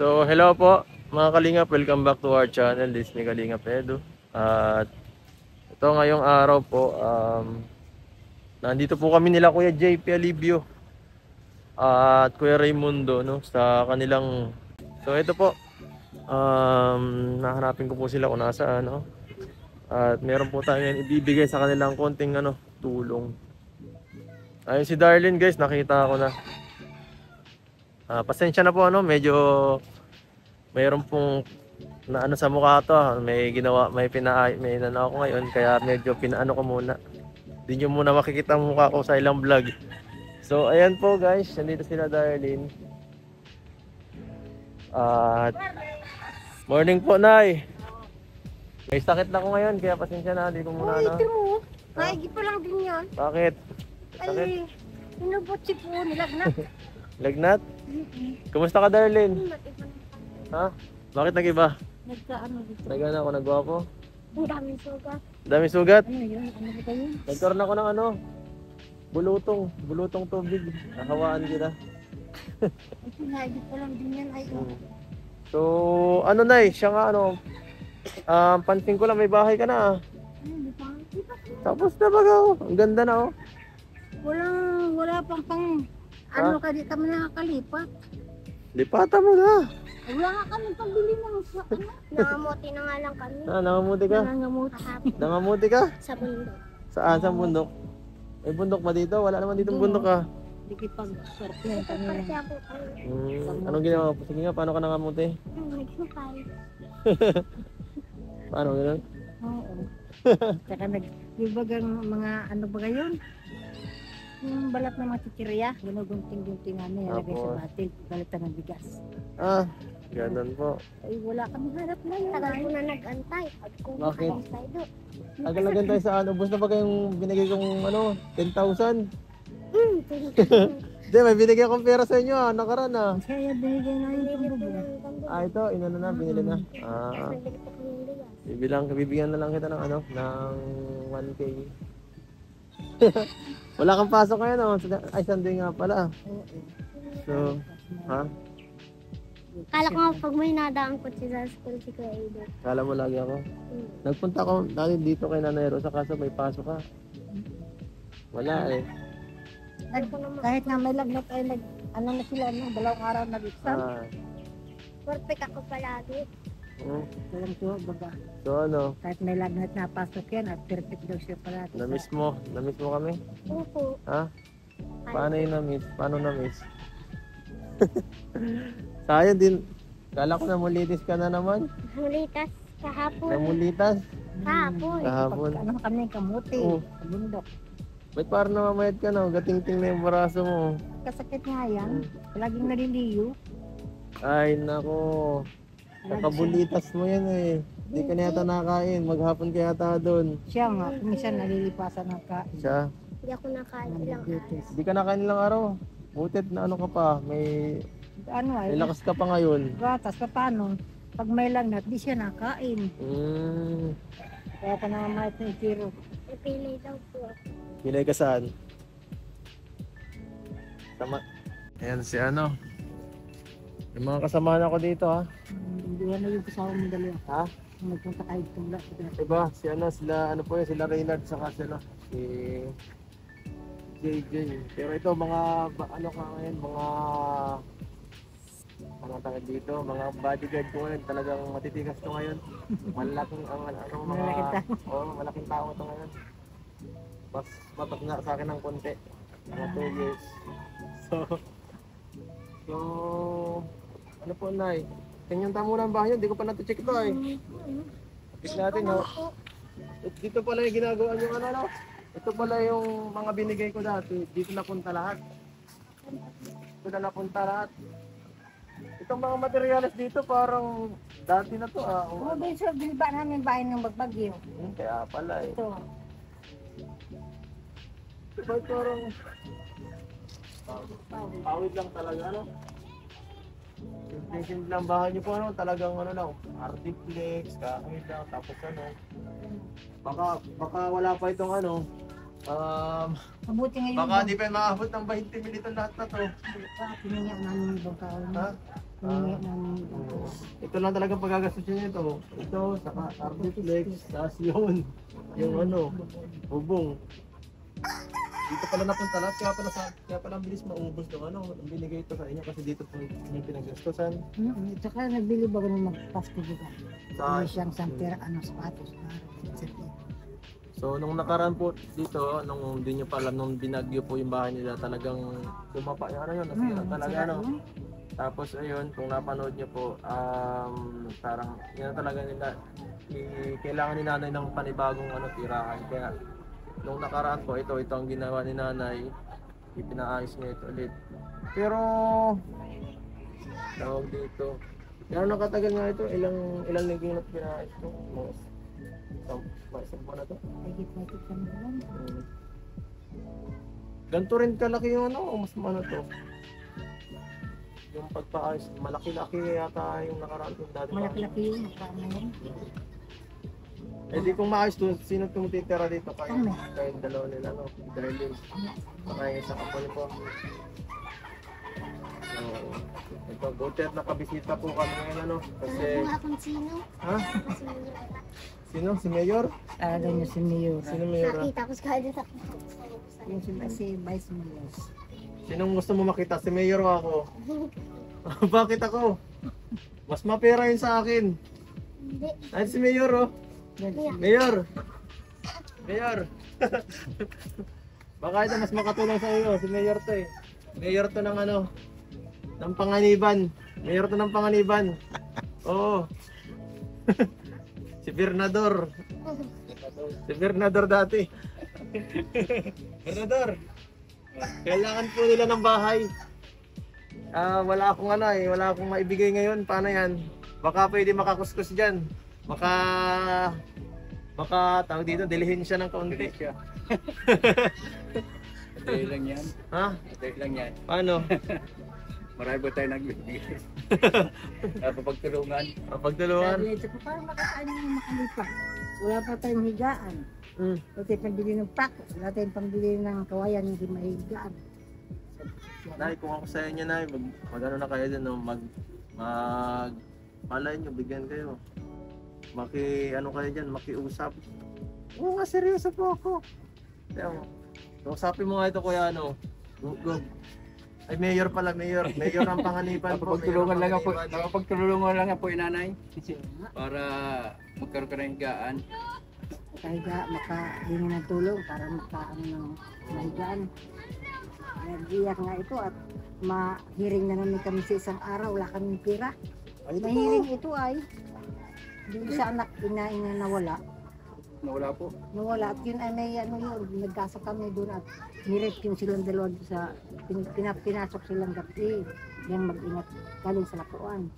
So, hello po mga Kalingap, welcome back to our channel. This is ni Kalingap Edu. At ito ngayong araw po, nandito po kami nila Kuya JP Alibio at Kuya Raimundo, no, sa kanilang. So ito po, nahanapin ko po sila kung nasaan, no? At meron po tayong ibibigay sa kanilang konting tulong. Ayun si Darlene, guys, nakita ko na. Pasensya na po, medyo mayroon pong na sa mukha to, may ginawa, may inano ako ngayon, kaya medyo pinaano ko muna. Hindi nyo muna makikita ang mukha ko sa ilang vlog. So ayan po guys, nandito sila Darlene. At morning po, Nay. May sakit na ko ngayon, kaya pasensya na, di ko muna Ito mo, kaigi pa lang din yan. Bakit? Sakit? Ay, pinabotsi po, nilagnat. Lagnat? Kumusta ka, Darlene? Ha? Bakit nag-iba? Nagkaano dito? Nagana ako, nagwapo? Ang daming sugat. Dami sugat? Ano yun? Ano ba yun? Nagkaroon ako ng bulutong tubig. Nahawaan kita. Ay, kaigi pa lang din yan. Ay, So, Nay, siya nga pansin ko lang may bahay ka na. di pa. Tapos na baga, ang ganda na. Wala pang ano ka di kami nakakalipat. Lipata mo na. Wala nga kami pambili ng nangamuti na nga lang kami. Nangamuti ka? Nangamuti ka? Sa bundok. Saan? Sa bundok? May bundok ba dito? Wala naman dito bundok ka. Dikipag-surf yan kami. Anong ginawa mo? Sige nga, paano ka nangamuti? Nagsukay. Paano gano'n? Oo. Tsaka nagbibagang mga ano ba yun? Yung balat ng mga chichirya, ginugunting-gunting yan, lagay sa batil, balitan ng bigas. Ganun po. Ay, wala kami harap na yun. Tagal ko na nag-antay. Bakit? Tagal na tayo sa ubos na ba kayong binigay kong 10,000? Hindi, may binigay akong pera sa inyo, nakaraan Kaya binigay na yung pambubuo. Ito, inano na, binili na. Bibigyan na lang kita ng ng 1K. Wala kang pasok ngayon, ay Sunday nga pala. So, ha? Kala ko nga pag may nadaan ko sa school si Kuya Edo. Kala mo lagi ako? Nagpunta ko dati dito kay Nanay Rosa kaso may pasok ka. Wala eh. Kahit nga may lagnat ay ano na sila, dalawang araw nag-exam. Perfect ako palagi. Walang tuwa, baga. So Kahit may lagnat na pasok yan at perfect daw siya palagi. na-miss mo kami? Opo. Ha? Paano yung na-miss? Paano na-miss? Sayang din. Kala ko namulitis ka na naman. Namulitas kahapon. Namulitas? Kahapon. Ano kami kamuti sa bundok. Ba't parang namamayad ka na? Gating-ting na yung braso mo. Kasakit nga yan. Laging naliliyo. Ay nako. Nakabulitas mo yan eh. Hindi ka na yata nakain. Maghapon ka yata doon. Siya nga, minsan nalilipasan ng kain. Siya? Hindi ako nakain ilang araw. Hindi ka nakain ilang araw. Butit na ka pa. May lakas ka pa ngayon. Gatas, paano? Pag may lagnat, di siya nakain. Kaya ka naman mahit ng tiro. Pilay daw po. Pilay ka saan? Ayan si yung mga kasamahan ako dito ha. Hindi na yung kasama mo dalawa. Ha? Nagpunta kayo itong lahat. Diba? Sila po yun, sila Reynard saka si JJ. Pero ito mga ngayon, mga tangad dito, mga bodyguard ko ngayon, talagang matitigas to ngayon. Malaking malaking tao to ngayon. Mas matas na sa akin ng konti. Mga 2 years. So, ano po, Nay? Kanyang tamo ng bahay, hindi ko pa nato-check ito eh. Check natin dito pala yung ginagawa nyo Ito pala yung mga binigay ko dati. Dito napunta lahat. Itong mga materyales dito parang dati na to Oo, binba namin bahay ng Bagbagyo. Kaya pala eh. Ito. Diba parang pawid lang talaga Yung lang bahay niyo po talagang Artiflex, kahit lang, tapos baka wala pa itong Mabuti ngayon. baka di pa maabot ng 20 militon lahat na to. Pinigyan namin yung bangkaw. Ha? Humingi namin Ito lang talagang pagagastusin nito. Ito, saka Arbiflex, tapos yun. Yung ano, bubong. Dito pala napunta lahat, kaya pala ang bilis maubos ng ano, ang binigay ito sa inyo kasi dito po yung pinaggastusan. Tsaka nagbili ba ko nung magpasko diba? Sa, May siyang sampira, sapatos. so nung nakaraan po dito, nung hindi nyo pa alam, nung binagyo po yung bahay nila, talagang lumapa yung ano yun, nasira talaga ano. Tapos ayun, kung napanood nyo po, parang yan talaga nila, kailangan ni nanay ng panibagong ano, tirahan. Kaya nung nakaraan po, ito ang ginawa ni nanay, ipinaayos niya ito ulit. Pero, tawag dito, gano'n nakatagal nga ito, ilang linggo na pinaayos ito? Isang buwan na ito? Higit-higit kami naman. Ganito rin kalaki yung ano, o mas ano to? Yung pagpaayos, malaki-laki yata yung nakaraan yung dati. Malaki-laki yun. Yun. Eh di kung maayos to, sino tumutitira dito? Kami. Kayo dalawa nila, no? Darlene. Saka yung isa kapal po. So, ito, buti at nakabisita po kami ngayon, ano? Kasi... Wala akong sino. Ha? Sino? Si Mayor? Alam niyo si Mayor. Sino Mayor? Nakita ko sa kanya sa Yung si Vice Mayor. Sinong gusto mo makita? Si Mayor o ako? Bakit ako? Mas mapera yun sa akin. Hindi. Ay, si Mayor, oh. Mayor! Mayor! Baka ito mas makatulong sa iyo. Si Mayor to eh. Mayor to ng ano, ng Panganiban. Mayor to ng Panganiban. Oo. Si Bernador. Si Bernador dati. Bernador. Kailangan po nila ng bahay. Wala akong ano eh, wala akong maibigay ngayon. Paano yan? Baka pwede makakuskus dyan. Baka tawag dito, delihin siya ng kaunti. Dahil lang yan. Ha? Dahil lang yan. Paano? Marami ba tayo nagbibigay? Pagtulungan. Pagtulungan? Sabi ito, parang makakain yung makalipa. Wala pa tayong higaan. Wala tayong pambili ng pako. Wala tayong pambili ng kawayan hindi mahigaan. Nay, kung ako sa inyo, Nay, mag-ano na kayo din, no? Malay nyo, bigyan kayo. Ano kayo dyan, makiusap. Oo nga, seryoso po ako. Kaya mo, usapin mo nga ito, kuya, ano. Go. Ay, mayor pala, mayor. Mayor ng Panganiban po. Nakapagtulungan lang ako. Panganiban. Nakapagtulungan lang po inanay. Para magkaroon ka ng higaan. Kaya makahingi ng tulong para makaano ng mahigaan. Nag-iyak nga ito at mahiring na namin kami sa isang araw. Wala kaming pira. Ay, ito po. Mahiring ito ay yung isa anak inain na nawala. Nawala po. Nawala at yun ay may ano yun, nagkasa kami doon at hirit yung silang dalawa doon sa pinasok silang gabi. Yan mag-ingat galing sa lapuan.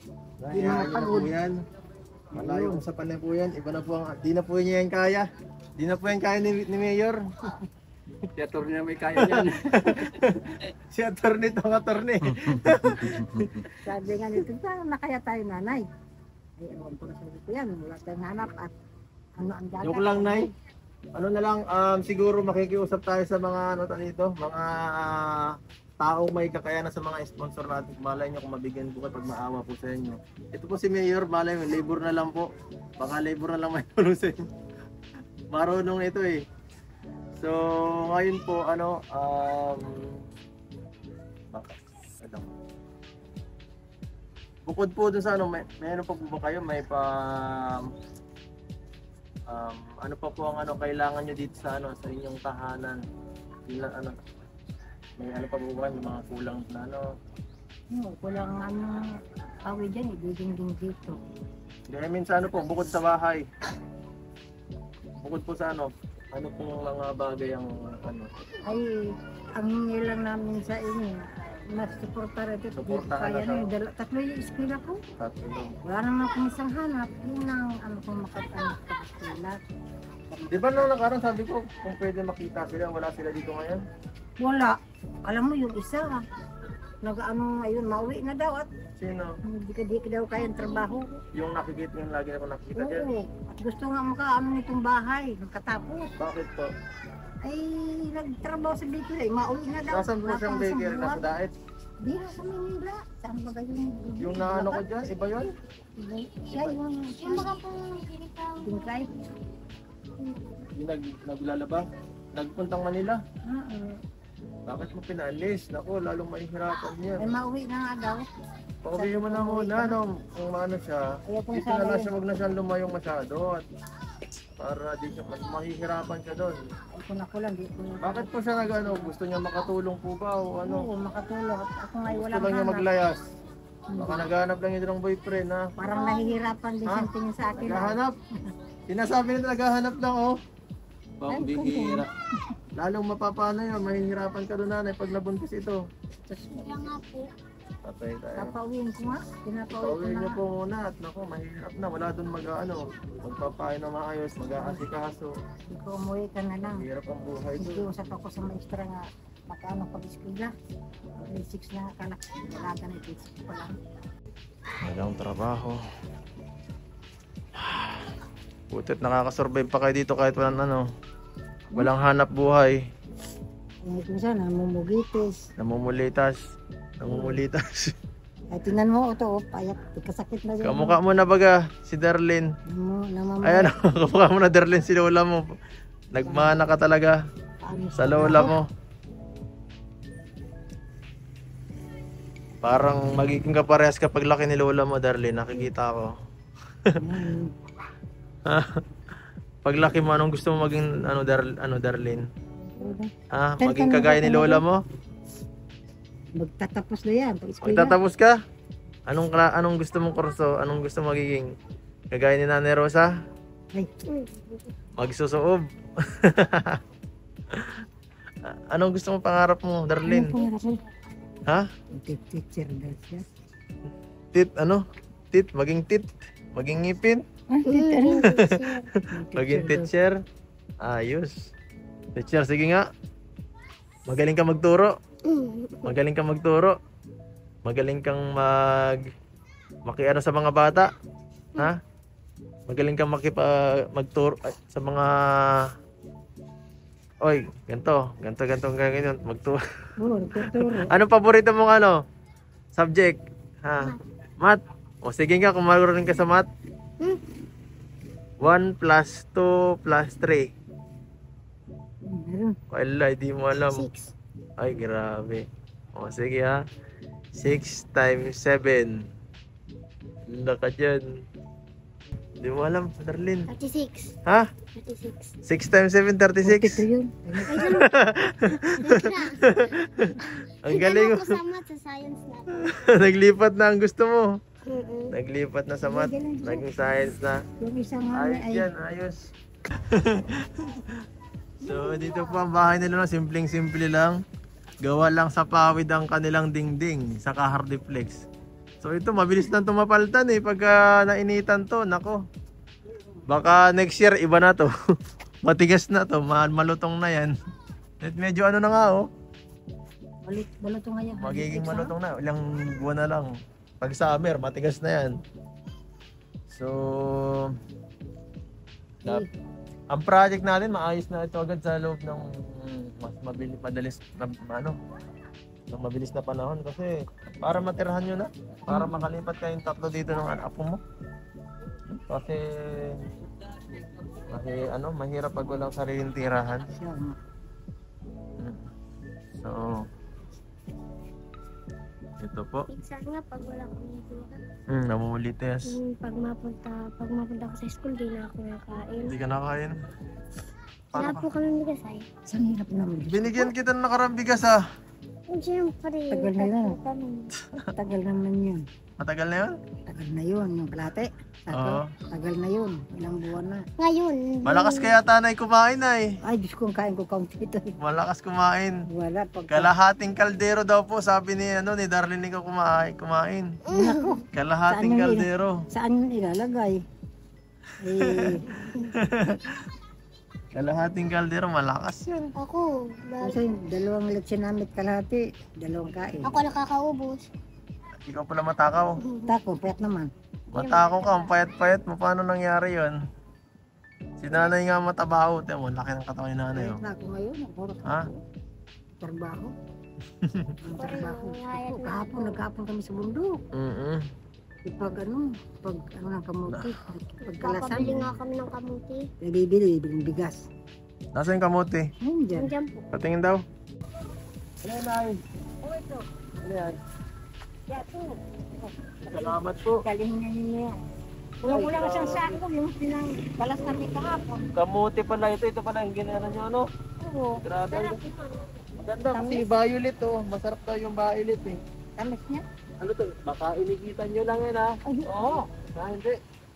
Ay, Yung mga ayaw na po pagod. yan. Malayong usapan na po yan. Iba na po di na po niya yan kaya. Di na po yan kaya ni Mayor. Si attorney na may kaya yan. Si attorney, itong attorney. Sabi nga nito, saan na kaya tayo nanay? Ay, ewan ko na sabi ko yan, wala tayong hanap at ano ang dagat. Joke lang, Nay. Ano na lang, siguro makikiusap tayo sa mga ano dito, mga taong may kakayanan sa mga sponsor natin. Malay nyo kung mabigyan po kayo pag maawa po sa inyo. Ito po si Mayor, malay mo, labor na lang po. Baka labor na lang may tulong sa inyo. Marunong ito eh. So, ngayon po, ano, bukod po dun sa ano, may ano pa po ba kayo? May ano pa po ang ano kailangan nyo dito sa ano sa inyong tahanan? Ilan ano? May ano pa po ba may mga kulang na ano? Walang ano, awi dyan, ibigin dito. Hindi, I mean sa ano po, bukod sa bahay. Bukod po sa ano pong mga bagay ang ano? Ay, ang hingi lang namin sa inyo, mas suportar ito. Suportahan Kaya na na, tatlo yung eskwela ko. Tatlo. Wala naman akong isang hanap. Yun ang ano kung makatanak sa eskwela. Di ba nung nakaraan sabi ko kung pwede makita sila, wala sila dito ngayon? Wala. Alam mo yung isa, nag-ano ayun, mauwi na daw at Sino? di ka daw kayang trabaho. Yung nakikita yung lagi ako nakikita dyan. Oo. At gusto nga makaano nitong bahay, nagkatapos. Bakit po? Ay, nagtrabaho sa bakery, mauwi na daw. Nasaan po siyang bakery? Nasa Daet? Dito sa Manila. Saan ba yung... Yung naano ko dyan, iba yun? Siya yung... Yung mga pong pinitang. Tingkay. Yung naglalaba? Nagpuntang Manila? Oo. Bakit mo pinaalis? Naku, lalong mahihirapan niya. Ay, mauwi na nga daw. Pauwi mo na muna, no? Kung maano siya, Ayaw kong dito na lang sana siya, wag na siyang lumayong masyado. At para di siya, mas mahihirapan siya doon. Ay, ko lang. Di ko na. Bakit po siya nag-ano? Gusto niya makatulong po ba o ano? Oo, makatulong. At ako ngayon Gusto walang lang niya hanap. maglayas. Baka naghahanap lang yun ng boyfriend, ha? Parang nahihirapan din Ha? siyang tingin sa akin. Naghahanap? Sinasabi nila naghahanap lang, oh. Bang bihira. Lalong mapapano yun, mahihirapan ka doon, nanay, pag nabuntis ito. Kaya nga po. Patay tayo. Papauwiin ko nga. Pinapauwi ko Pauwi na niyo nga. po muna at naku, mahirap na. Wala doon magpapain na maayos, mag-aasikaso. Hindi ko umuwi ka na lang. Mahirap ang buhay doon. Nag-iusap ako sa maestra nga makaano pag-eskwela. Grade 6 na kalak. Wala ka na grade 6 pa lang. Walang trabaho. Butit nakakasurvive pa kayo dito kahit walang hanap buhay. Eh, kung saan, namumugitis. Namumulitas. Ay, tingnan mo, ito, payat. Kasakit na dyan. Kamukha mo na baga si Darlene. Ayan, kamukha mo na Darlene si lola mo. Nagmana ka talaga sa lola mo. Parang magiging kaparehas kapag laki ni lola mo, Darlene. Nakikita ko. Pag laki mo, anong gusto mo maging Darlene? Maging kagaya ni lola mo? Magtatapos na yan. Pag-eskwela. Magtatapos ka? Anong gusto mong kurso? Anong gusto magiging kagaya ni Nanay Rosa? Ay, Magsusuob. Anong gusto mong pangarap mo, Darlene? Ha? teacher daw siya. Tit, maging ngipin, maging teacher. Ayos. Teacher, sige nga. Magaling ka magturo. Magaling kang makiano sa mga bata. Ha? Magaling kang magturo sa mga ganito, magturo. Oo, nagtuturo. Anong paborito mong subject? Ha? Math. O sige nga, kung marunong ka sa math. 1 plus 2 plus 3. Meron. Wala, di mo alam. 6. Ay, grabe. O, sige ha. 6 times 7. Wala ka dyan. Di mo alam, Darlene. 36. Ha? 36. 6 times 7, 36. Ito yun. Ang galing mo. Ko sa math, sa science natin. Naglipat na ang gusto mo. Naglipat na sa math. Naging science na. Yung isang Ayos ay yan, ayos. So, dito po ang bahay nila, simpleng-simple lang. Gawa lang sa pawid ang kanilang dingding, saka hardiplex. So ito, mabilis nang tumapaltan pagka nainitan to, nako. Baka next year, iba na to. Matigas na to, malutong na yan. At medyo na nga malutong nga yan. magiging malutong na, ilang buwan na lang. Pag summer, matigas na yan. So, ang project natin, maayos na ito agad sa loob ng mabilis na panahon kasi para matirahan nyo na, para makalipat kayong tatlo dito ng apo mo. Kasi mahirap pag walang sariling tirahan. So, ito po. Minsan nga, pag wala akong tura. Namumulites. Pag mapunta ko sa school, di na ako nakain. Hindi ka nakain. Wala po kami bigasay. Isang hirap naman. Binigyan kita ng nakarang bigas ah. Siyempre, Tagal na yun. kami. Tagal naman yun. Matagal na yun? Tagal na yun. Yung kalate. Oo. Tagal na yun. Ilang buwan na. Ngayon, Malakas kaya tanay kumain ay. Ay, Diyos ko, ang kain ko kaunti ito. Malakas kumain. Wala. Kalahating kaldero daw po, sabi ni Darlene ko kumain. Naku, Kalahating Saan yun? kaldero. saan yun ilalagay? Eh, Kalahating kaldero, malakas yan. ako, kasi dalawang litsinamit kalahati. Dalawang kain. ako nakakaubos. Ikaw pala matakaw. Tako, payat naman. Matakaw ka, ang payat-payat mo. Paano nangyari yon? Si nanay nga matabaho. Tiyan mo, laki ng katawan ni nanay. Payat Oh. na ako ngayon. Puro Ha? trabaho. Ang trabaho. Ako, kahapon, naghapon kami sa bundok. Mm. Pag ano ng kamuti. Pagkalasan. Papabili nga kami ng kamuti. Bibili bigas. Nasaan yung kamote? Nandiyan. Nandiyan po. Patingin daw. Ano yan, Nay? Oh, ito. Ano yan? Yato. Salamat po. Galingan niya. Kulang-kulang siyang sako yung pinangbalas namin kahapon. Kamote pala ito. Ito pala yung ginana nyo, ano? Oo. Grabe. Sarap yun. Maganda kasi violet, oh. Masarap daw yung violet, eh. Tamis niya. Ano to? Baka inigitan nyo lang yan, ha? Ay, oo. Hindi.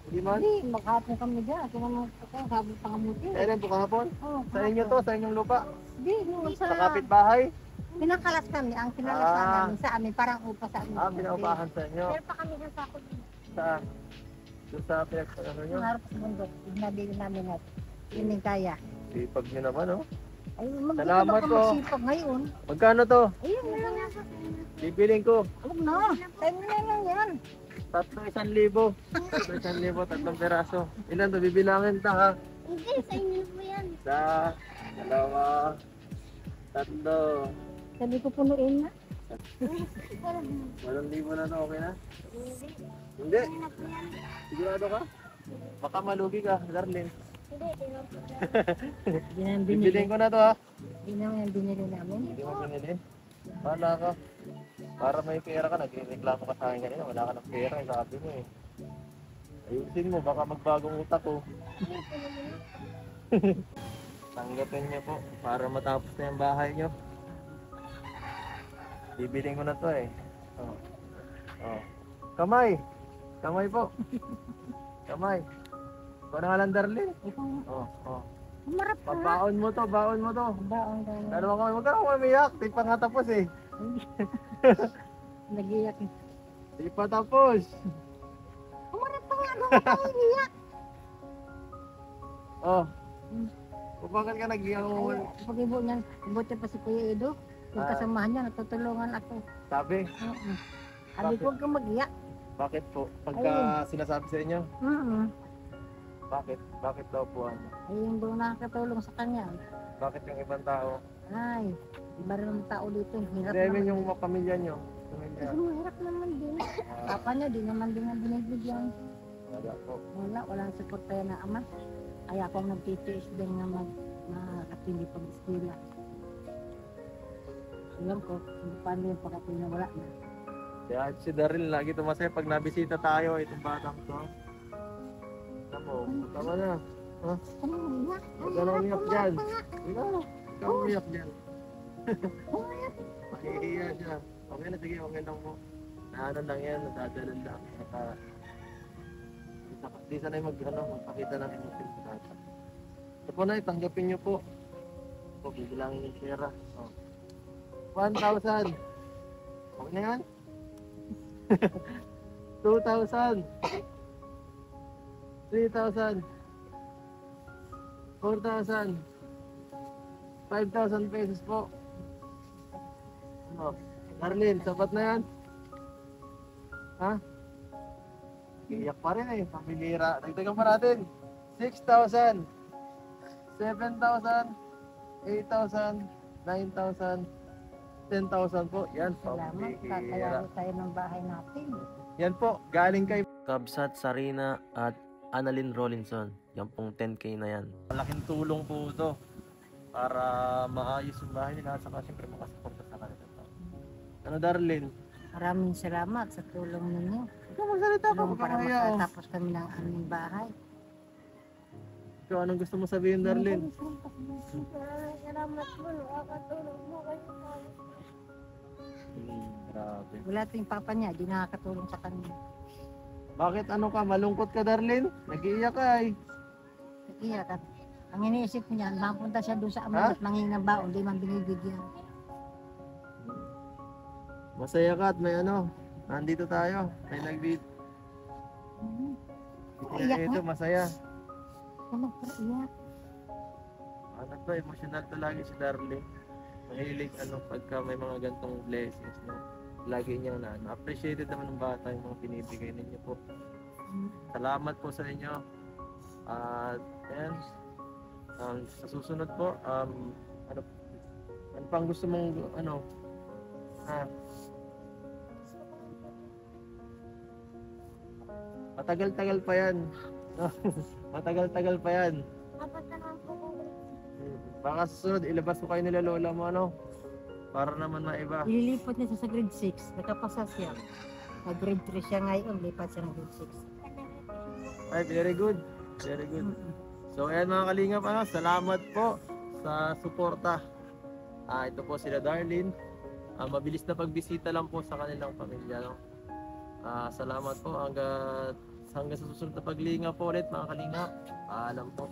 Hindi man. Hindi, maghapon kami dyan. Ito naman ako, habang pangamuti. Eh, rin po kahapon. Oo, Sa inyo to, sa inyong lupa. Hindi, nung Sa sa... kapitbahay. Pinakalas kami. Ang pinalas namin sa amin, parang upa sa amin. Pinaupahan sa inyo. Meron pa kami ng sako dito. Saan? Doon sa ano nyo? Yung harap sa bundok, nabili namin at hindi kaya. Sipag nyo naman, oh. Ay, Salamat ka po. magsipag ngayon. Magkano to? Ayun, meron na. Bibiling ko. Huwag na. Tayo na lang yan. 1,000. 1,000, 3 peraso. Ilan to? Bibilangin ta, ha? Hindi, sa inyo po yan. Isa, dalawa, tatlo. Sabi ko punuin na. 8,000 na to, okay na? Hindi. Hindi. Ano na po yan? Sigurado ka? Baka malugi ka, darling. Hindi, hindi na po. Hindi namin binili. Bibiling ko na to, ha? Hindi namin binili namin. Hindi mo binili. Wala ka. Para may pera ka, nagreklamo ka sa akin kanina. Wala ka ng pera, sabi mo eh. Ayusin mo, baka magbagong utak ko. Tanggapin niyo po, para matapos na yung bahay niyo. Bibiling ko na to eh. Oh. Oh. Kamay! Kamay po. Kamay. Ikaw na nga lang, darling. Ikaw, Oh, oh. umarap ka. Baon mo to, baon mo to. Baon ka na. Dalawa kami, huwag ka na umiyak. Di pa nga tapos eh. Nag-iyak. Di pa tapos. Umarap ka nga. Huwag ka iiyak. Oh. Kung bakit ka nag-iyak mo? Pag-ibo niyan, buti pa si Kuya Edo. Yung Ah. kasamahan niya, natutulungan ako. Sabi, Oo. Sabi ko, huwag kang mag-iyak. bakit po? Pagka sinasabi sa inyo, bakit? Bakit daw po ano? Ayun doon nakakatulong sa kanya. Bakit yung ibang tao? Ay, iba rin ang tao dito. Hirap Hindi, I mean naman. yung mga pamilya nyo. Pamilya. Kasi mahirap naman din. Ah, Papa niya, di naman din ang binibigyan. wala po. Walang support tayo na ama. Kaya ako nagtitiis din na makatindi pag-estila. Alam ko, kung paano yung pagkatili na wala na. Kaya si Daryl lagi tumasaya pag nabisita tayo itong batang to. Tama na. Ha? Ano mo iyak? Huwag ka na umiyak dyan. Ikaw, ikaw umiyak dyan. Mahihiya siya. Okay na, sige, okay lang mo. Ano lang yan, nadadalan lang. Di sanay magpakita ng emotion sa bata. Ito po na, tanggapin niyo po. Ito, bibilangin yung pera. Oh. 1,000. Okay na yan? 2,000. 3,000. 4,000. 5,000 pesos po. Ano? Darlene, sapat na yan? Ha? Iyak pa rin eh, pamilira. Dagdagan pa natin. 6,000. 7,000. 8,000. 9,000. 10,000 po. Yan, Salamat. pamilira. Kakayanin tayo ng bahay natin. Yan po, galing kay Kabsat Sarina at Annalyn Rollinson. Yan pong 10K na yan. Malaking tulong po ito para maayos yung bahay nila at saka siyempre makasuporta sa kanila. Ano, Darlene? Maraming salamat sa tulong ninyo. Ikaw magsalita ka, Tulong para magkakaya. makatapos kami ng aming bahay. Ikaw, anong gusto mo sabihin, Darlene? Maraming salamat po. Nakakatulong mo kayo sa amin. Grabe. Wala ito yung papa niya, di nakakatulong sa kanya. Bakit ano ka, malungkot ka, Darlene? Nag-iiyak ka eh. Iyak at ang iniisip niya, mapunta siya doon sa Ha? amin at mangingin ng baon, di man binibigyan. Masaya ka at may ano, nandito tayo. May nag-beat. Iyak Ito, masaya. Ano pa iyak? Ano to, emotional to lagi si Darlene. Mahilig ano, pagka may mga gantong blessings, no? Lagi niyang appreciated naman ng bata yung mga binibigay ninyo po. Salamat po sa inyo. At ayan, sa susunod po, ano pang gusto mong Ah. Matagal-tagal pa yan. Matagal-tagal pa yan. Dapat naman po kung Baka susunod, ilabas ko kayo nila lola mo, ano? Para naman maiba. Ililipat niya siya sa grade 6. Nakapasa siya. Sa grade 3 siya ngayon, lipat siya ng grade 6. Ay, very good. Very good. So, ayan mga kalingap, ano, salamat po sa suporta. Ito po sila Darlene. Mabilis na pagbisita lang po sa kanilang pamilya. No? Salamat po hanggang sa susunod na paglinga po ulit mga kalingap. Paalam po.